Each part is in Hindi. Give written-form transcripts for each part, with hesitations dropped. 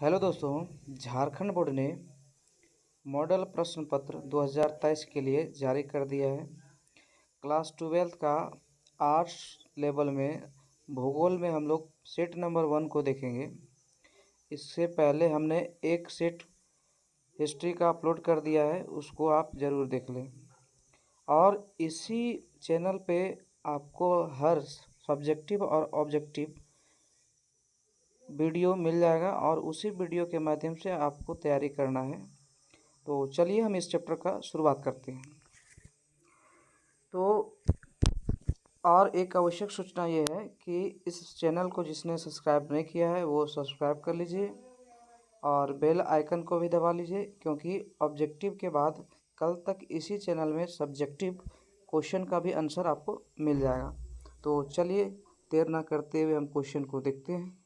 हेलो दोस्तों, झारखंड बोर्ड ने मॉडल प्रश्न पत्र 2023 के लिए जारी कर दिया है। क्लास 12 का आर्ट्स लेवल में भूगोल में हम लोग सेट नंबर 1 को देखेंगे। इससे पहले हमने एक सेट हिस्ट्री का अपलोड कर दिया है, उसको आप ज़रूर देख लें। और इसी चैनल पे आपको हर सब्जेक्टिव और ऑब्जेक्टिव वीडियो मिल जाएगा और उसी वीडियो के माध्यम से आपको तैयारी करना है। तो चलिए हम इस चैप्टर का शुरुआत करते हैं। तो और एक आवश्यक सूचना ये है कि इस चैनल को जिसने सब्सक्राइब नहीं किया है वो सब्सक्राइब कर लीजिए और बेल आइकन को भी दबा लीजिए, क्योंकि ऑब्जेक्टिव के बाद कल तक इसी चैनल में सब्जेक्टिव क्वेश्चन का भी आंसर आपको मिल जाएगा। तो चलिए देर ना करते हुए हम क्वेश्चन को देखते हैं।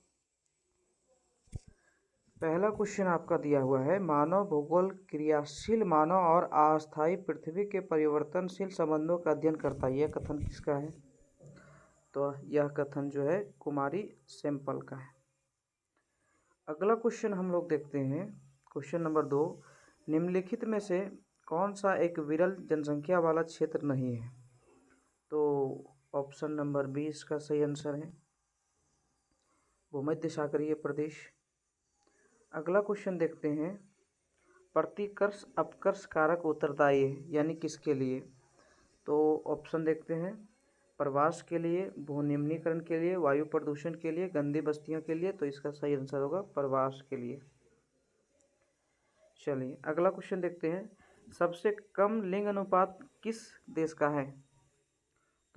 पहला क्वेश्चन आपका दिया हुआ है, मानव भूगोल क्रियाशील मानव और अस्थायी पृथ्वी के परिवर्तनशील संबंधों का अध्ययन करता है। यह कथन किसका है? तो यह कथन जो है कुमारी सैंपल का है। अगला क्वेश्चन हम लोग देखते हैं, क्वेश्चन नंबर 2, निम्नलिखित में से कौन सा एक विरल जनसंख्या वाला क्षेत्र नहीं है? तो ऑप्शन नंबर 20 का सही आंसर है भूमध्य सागरीय प्रदेश। अगला क्वेश्चन देखते हैं, प्रतिकर्ष अपकर्ष कारक उत्तरदायी है यानी किसके लिए? तो ऑप्शन देखते हैं, प्रवास के लिए, भूनिम्नीकरण के लिए, वायु प्रदूषण के लिए, गंदी बस्तियों के लिए। तो इसका सही आंसर होगा प्रवास के लिए। चलिए अगला क्वेश्चन देखते हैं, सबसे कम लिंग अनुपात किस देश का है?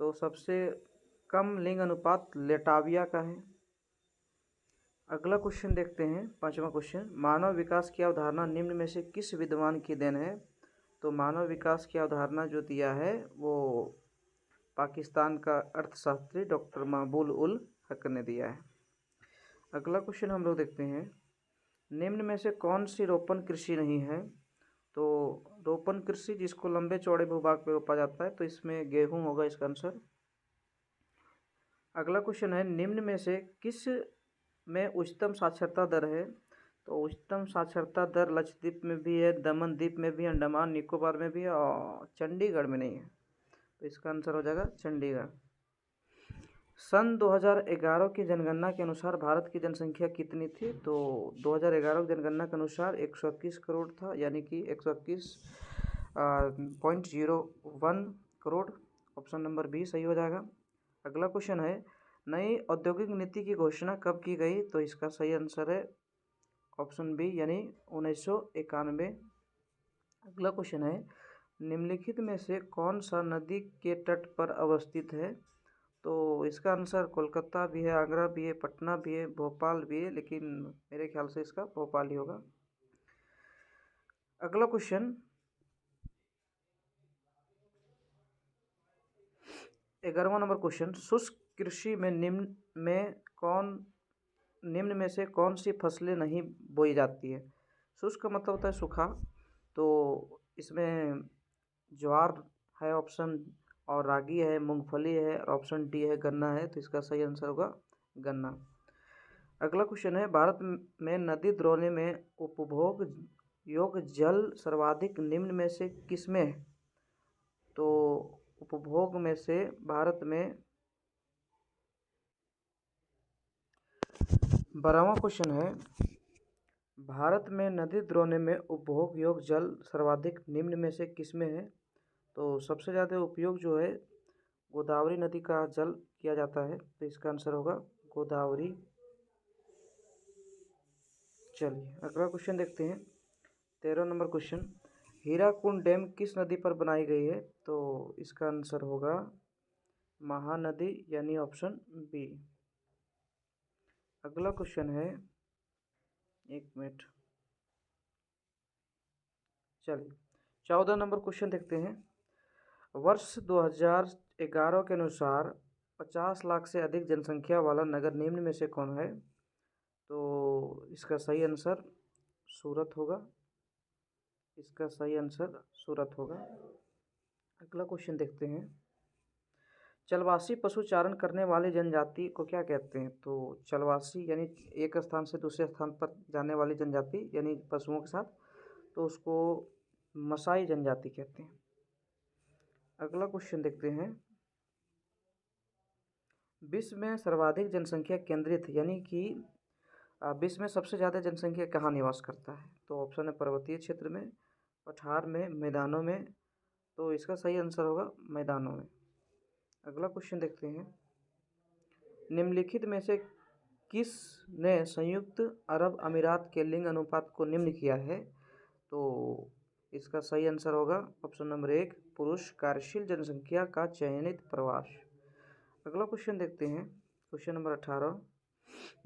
तो सबसे कम लिंग अनुपात लेटाविया का है। अगला क्वेश्चन देखते हैं, पांचवा क्वेश्चन, मानव विकास की अवधारणा निम्न में से किस विद्वान की देन है? तो मानव विकास की अवधारणा जो दिया है वो पाकिस्तान का अर्थशास्त्री डॉक्टर महबूब उल हक ने दिया है। अगला क्वेश्चन हम लोग देखते हैं, निम्न में से कौन सी रोपण कृषि नहीं है? तो रोपण कृषि जिसको लंबे चौड़े भूभाग पे रोपा जाता है, तो इसमें गेहूं होगा इसका आंसर। अगला क्वेश्चन है, निम्न में से किस में उच्चतम साक्षरता दर है? तो उच्चतम साक्षरता दर लक्षद्वीप में भी है, दमन द्वीप में भी, अंडमान निकोबार में भी है और चंडीगढ़ में नहीं है। तो इसका आंसर हो जाएगा चंडीगढ़। सन 2011 की जनगणना के अनुसार भारत की जनसंख्या कितनी थी? तो 2011 की जनगणना के अनुसार 121 करोड़ था, यानी कि 121.01 करोड़। ऑप्शन नंबर बी सही हो जाएगा। अगला क्वेश्चन है, नई औद्योगिक नीति की घोषणा कब की गई? तो इसका सही आंसर है ऑप्शन बी यानी 1991। अगला क्वेश्चन है, निम्नलिखित में से कौन सा नदी के तट पर अवस्थित है? तो इसका आंसर कोलकाता भी है, आगरा भी है, पटना भी है, भोपाल भी है, लेकिन मेरे ख्याल से इसका भोपाल ही होगा। अगला क्वेश्चन 11वां नंबर क्वेश्चन, शुष्क कृषि में निम्न में से कौन सी फसलें नहीं बोई जाती है? शुष्क का मतलब होता है सूखा, तो इसमें ज्वार है ऑप्शन, और रागी है, मूंगफली है, और ऑप्शन डी है गन्ना है। तो इसका सही आंसर होगा गन्ना। अगला क्वेश्चन है, भारत में नदी द्रोणी में उपभोग योग्य जल सर्वाधिक निम्न में से किसमें है? तो उपभोग में से भारत में 12वां क्वेश्चन है, भारत में नदी द्रोणी में उपभोग योग्य जल सर्वाधिक निम्न में से किसमें है? तो सबसे ज़्यादा उपयोग जो है गोदावरी नदी का जल किया जाता है। तो इसका आंसर होगा गोदावरी। चलिए अगला क्वेश्चन देखते हैं, 13 नंबर क्वेश्चन, हीराकुंड डैम किस नदी पर बनाई गई है? तो इसका आंसर होगा महानदी यानी ऑप्शन बी। अगला क्वेश्चन है, एक मिनट, चलिए 14 नंबर क्वेश्चन देखते हैं, वर्ष 2011 के अनुसार 50 लाख से अधिक जनसंख्या वाला नगर निम्न में से कौन है? तो इसका सही आंसर सूरत होगा। इसका सही आंसर सूरत होगा। अगला क्वेश्चन देखते हैं, चलवासी पशु चारण करने वाली जनजाति को क्या कहते हैं? तो चलवासी यानी एक स्थान से दूसरे स्थान पर जाने वाली जनजाति यानी पशुओं के साथ, तो उसको मसाई जनजाति कहते हैं। अगला क्वेश्चन देखते हैं। विश्व में सर्वाधिक जनसंख्या केंद्रित यानी कि विश्व में सबसे ज़्यादा जनसंख्या कहाँ निवास करता है? तो ऑप्शन है पर्वतीय क्षेत्र में, पठार में, मैदानों में। तो इसका सही आंसर होगा मैदानों में। अगला क्वेश्चन देखते हैं। निम्नलिखित में से किसने संयुक्त अरब अमीरात के लिंग अनुपात को निम्न किया है? तो इसका सही आंसर होगा ऑप्शन नंबर 1, पुरुष कार्यशील जनसंख्या का चयनित प्रवास। अगला क्वेश्चन देखते हैं। Question number 18।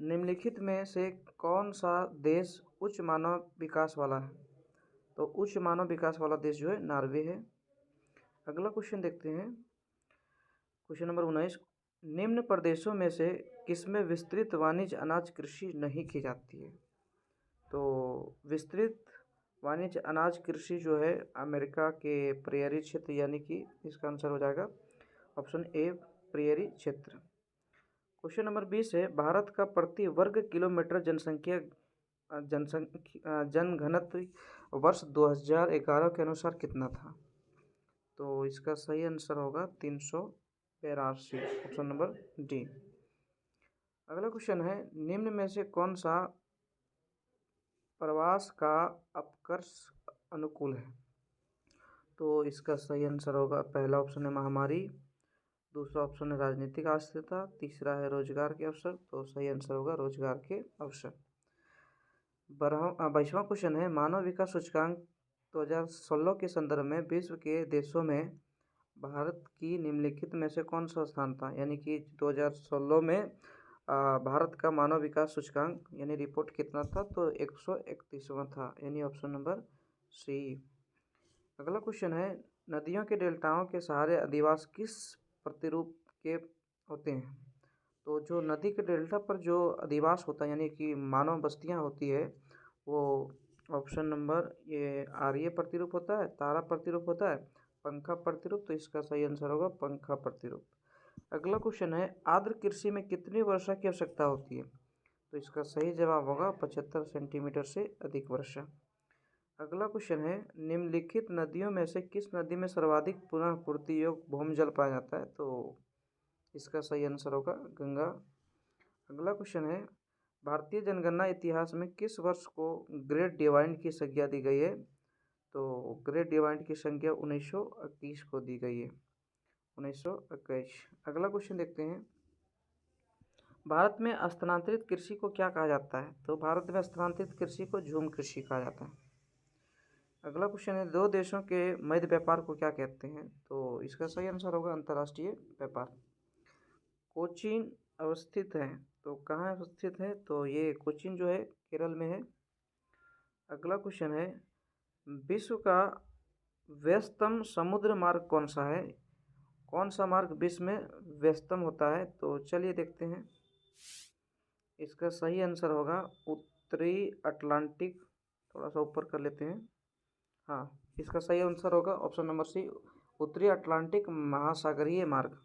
निम्नलिखित में से कौन सा देश उच्च मानव विकास वाला है? तो उच्च मानव विकास वाला देश जो है नॉर्वे है। अगला क्वेश्चन देखते हैं। Question number 19। निम्न प्रदेशों में से किसमें विस्तृत वाणिज्य अनाज कृषि नहीं की जाती है? तो विस्तृत वाणिज्य अनाज कृषि जो है अमेरिका के प्रेयरी क्षेत्र यानी कि इसका आंसर हो जाएगा ऑप्शन ए, प्रेयरी क्षेत्र। क्वेश्चन नंबर 20 है। भारत का प्रति वर्ग किलोमीटर जनघनत्व वर्ष 2011 के अनुसार कितना था? तो इसका सही आंसर होगा 382, ऑप्शन नंबर डी। अगला क्वेश्चन है। निम्न में से कौन सा प्रवास का अपकर्ष अनुकूल है? तो इसका सही आंसर होगा पहला ऑप्शन है महामारी, दूसरा ऑप्शन है राजनीतिक अस्थिरता, तीसरा है रोजगार के अवसर। तो सही आंसर होगा रोजगार के अवसर। 22वां क्वेश्चन है। मानव विकास सूचकांक 2016 के संदर्भ में विश्व के देशों में भारत की निम्नलिखित में से कौन सा स्थान था? यानी कि 2016 में भारत का मानव विकास सूचकांक यानी रिपोर्ट कितना था? तो 131वां था, यानी ऑप्शन नंबर सी। अगला क्वेश्चन है। नदियों के डेल्टाओं के सहारे अधिवास किस प्रतिरूप के होते हैं? तो जो नदी के डेल्टा पर जो अधिवास होता है यानी कि मानव बस्तियां होती है वो ऑप्शन नंबर ये आर्य प्रतिरूप होता है, तारा प्रतिरूप होता है, पंखा प्रतिरूप। तो इसका सही आंसर होगा पंखा प्रतिरूप। अगला क्वेश्चन है। आर्द्र कृषि में कितनी वर्षा की आवश्यकता होती है? तो इसका सही जवाब होगा 75 सेंटीमीटर से अधिक वर्षा। अगला क्वेश्चन है। निम्नलिखित नदियों में से किस नदी में सर्वाधिक पुनः पूर्ति योग्य भूमिजल पाया जाता है? तो इसका सही आंसर होगा गंगा। अगला क्वेश्चन है। भारतीय जनगणना इतिहास में किस वर्ष को ग्रेट डिवाइड की संज्ञा दी गई है? तो ग्रेट डिवाइड की संज्ञा 1921 को दी गई है, 1921। अगला क्वेश्चन देखते हैं। भारत में स्थानांतरित कृषि को क्या कहा जाता है? तो भारत में स्थानांतरित कृषि को झूम कृषि कहा जाता है। अगला क्वेश्चन है। दो देशों के मध्य व्यापार को क्या कहते हैं? तो इसका सही आंसर होगा अंतर्राष्ट्रीय व्यापार। कोचीन अवस्थित है, तो कहाँ अवस्थित है? तो ये कोचीन जो है केरल में है। अगला क्वेश्चन है। विश्व का व्यस्तम समुद्र मार्ग कौन सा है? कौन सा मार्ग विश्व में व्यस्तम होता है? तो चलिए देखते हैं। इसका सही आंसर होगा उत्तरी अटलांटिक। थोड़ा सा ऊपर कर लेते हैं। हाँ, इसका सही आंसर होगा ऑप्शन नंबर सी, उत्तरी अटलांटिक महासागरीय मार्ग।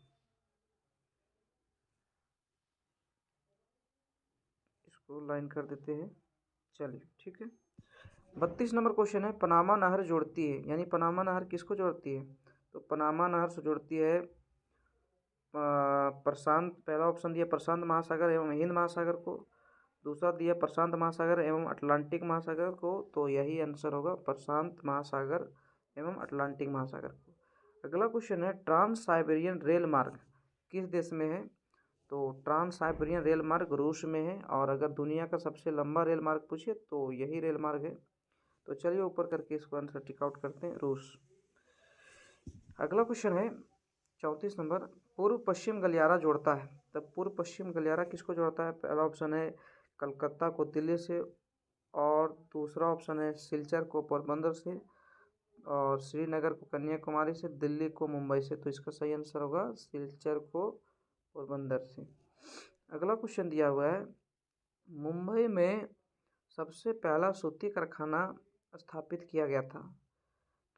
इसको लाइन कर देते हैं। चलिए ठीक है। 32 नंबर क्वेश्चन है। पनामा नहर जोड़ती है, यानी पनामा नहर किसको जोड़ती है? तो पनामा नहर से जोड़ती है प्रशांत, पहला ऑप्शन दिया प्रशांत महासागर एवं हिंद महासागर को, दूसरा दिया प्रशांत महासागर एवं अटलांटिक महासागर को। तो यही आंसर होगा प्रशांत महासागर एवं अटलांटिक महासागर को। अगला क्वेश्चन है। ट्रांस साइबेरियन रेल मार्ग किस देश में है? तो ट्रांस साइबेरियन रेल मार्ग रूस में है, और अगर दुनिया का सबसे लंबा रेल मार्ग पूछे तो यही रेल मार्ग है। तो चलिए ऊपर करके इसको आंसर टिक आउट करते हैं, रूस। अगला क्वेश्चन है 34 नंबर। पूर्व पश्चिम गलियारा जोड़ता है, तब पूर्व पश्चिम गलियारा किसको जोड़ता है? पहला ऑप्शन है कलकत्ता को दिल्ली से, और दूसरा ऑप्शन है सिलचर को पोरबंदर से, और श्रीनगर को कन्याकुमारी से, दिल्ली को मुंबई से। तो इसका सही आंसर होगा सिलचर को पोरबंदर से। अगला क्वेश्चन दिया हुआ है। मुंबई में सबसे पहला सूती कारखाना स्थापित किया गया था,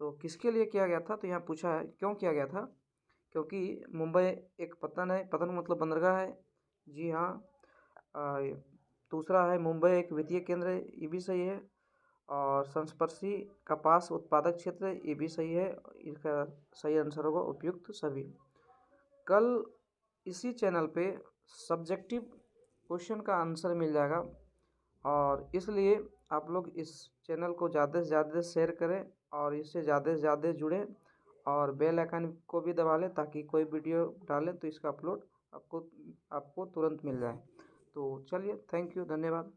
तो किसके लिए किया गया था? तो यहाँ पूछा है क्यों किया गया था क्योंकि मुंबई एक पतन है, पतन मतलब बंदरगाह है। जी हाँ। दूसरा है मुंबई एक वित्तीय केंद्र है, ये भी सही है। और संस्पर्शी कपास उत्पादक क्षेत्र है, ये भी सही है। इसका सही आंसर होगा उपयुक्त सभी। कल इसी चैनल पे सब्जेक्टिव क्वेश्चन का आंसर मिल जाएगा, और इसलिए आप लोग इस चैनल को ज़्यादा से ज़्यादा शेयर करें और इससे ज़्यादा से ज़्यादा जुड़ें, और बेल आइकन को भी दबा लें ताकि कोई वीडियो डालें तो इसका अपलोड आपको तुरंत मिल जाए। तो चलिए, थैंक यू, धन्यवाद।